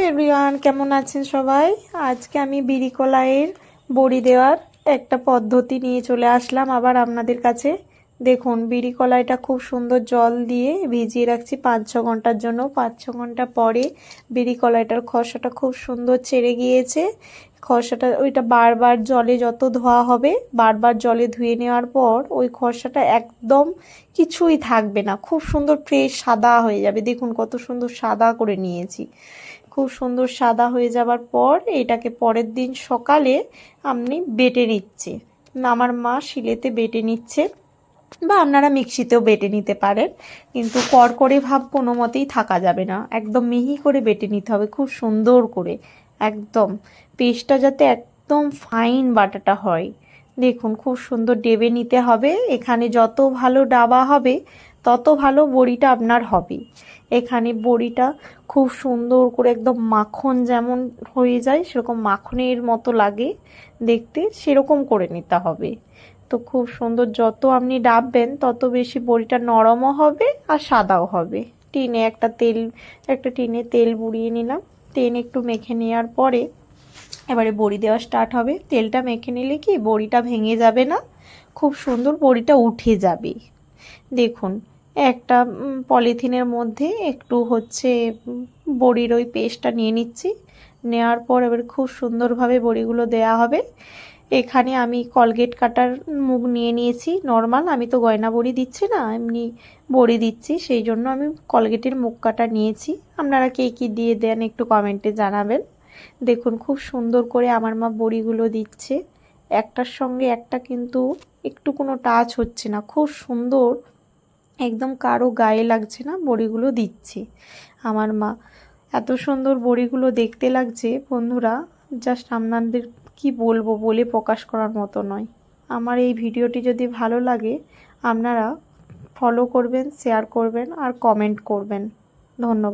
Everyone, কেমন আছেন সবাই? আজকে আমি বিড়ি কলাইয়ের বড়ি দেওয়ার একটা পদ্ধতি নিয়ে চলে আসলাম আবার আপনাদের কাছে। দেখুন, বিড়ি কলাইটা খুব সুন্দর জল দিয়ে ভিজিয়ে রাখছি 5-6 ঘন্টার জন্য। 5-6 ঘন্টা পরে বিড়ি কলাইটার খোসাটা খুব সুন্দর ছেড়ে গিয়েছে। খোসাটা ওইটা বারবার জলে যত ধোয়া হবে, বারবার জলে ধুয়ে নেওয়ার পর ওই খোসাটা একদম কিছুই থাকবে না, খুব সুন্দর ফ্রেশ সাদা হয়ে যাবে। দেখুন কত সুন্দর সাদা করে নিয়েছি। খুব সুন্দর সাদা হয়ে যাবার পর এটাকে পরের দিন সকালে আপনি বেটে নিচ্ছে। আমার মা শিলেতে বেটে নিচ্ছে, বা আপনারা মিক্সিতেও বেটে নিতে পারেন, কিন্তু কড়কড়ে ভাব কোনো মতেই থাকা যাবে না, একদম মিহি করে বেটে নিতে হবে খুব সুন্দর করে, একদম পেস্টটা যাতে একদম ফাইন বাটাটা হয়। দেখুন খুব সুন্দর ডেবে নিতে হবে। এখানে যত ভালো ডাবা হবে তত ভালো বড়িটা আপনার হবে। এখানে বড়িটা খুব সুন্দর করে একদম মাখন যেমন হয়ে যায়, সেরকম মাখনের মতো লাগে দেখতে, সেরকম করে নিতে হবে। তো খুব সুন্দর যত আপনি ডাববেন তত বেশি বড়িটা নরমও হবে আর সাদাও হবে। একটা টিনে তেল বুড়িয়ে নিলাম। তেল একটু মেখে নেওয়ার পরে এবারে বড়ি দেওয়া স্টার্ট হবে। তেলটা মেখে নিলে কি বড়িটা ভেঙে যাবে না, খুব সুন্দর বড়িটা উঠে যাবে। দেখুন, একটা পলিথিনের মধ্যে একটু বড়ির ওই পেস্টটা নিয়ে নিচ্ছি। নেওয়ার পর এবার খুব সুন্দরভাবে বড়িগুলো দেয়া হবে। এখানে আমি কলগেট কাটার মুখ নিয়ে নিয়েছি নর্মাল, আমি তো গয়না বড়ি দিচ্ছি না, এমনি বড়ি দিচ্ছি, সেই জন্য আমি কলগেটের মুখ কাটা নিয়েছি। আপনারা কে কী দিয়ে দেন একটু কমেন্টে জানাবেন। দেখুন খুব সুন্দর করে আমার মা বড়িগুলো দিচ্ছে, একটার সঙ্গে একটা কিন্তু একটু কোনো টাচ হচ্ছে না, খুব সুন্দর, একদম কারো গায়ে লাগছে না বড়িগুলো দিচ্ছে আমার মা। এত সুন্দর বড়িগুলো দেখতে লাগছে বন্ধুরা, জাস্ট আপনাদের কি বলবো, বলে প্রকাশ করার মতো নয়। আমার এই ভিডিওটি যদি ভালো লাগে আপনারা ফলো করবেন, শেয়ার করবেন আর কমেন্ট করবেন। ধন্যবাদ।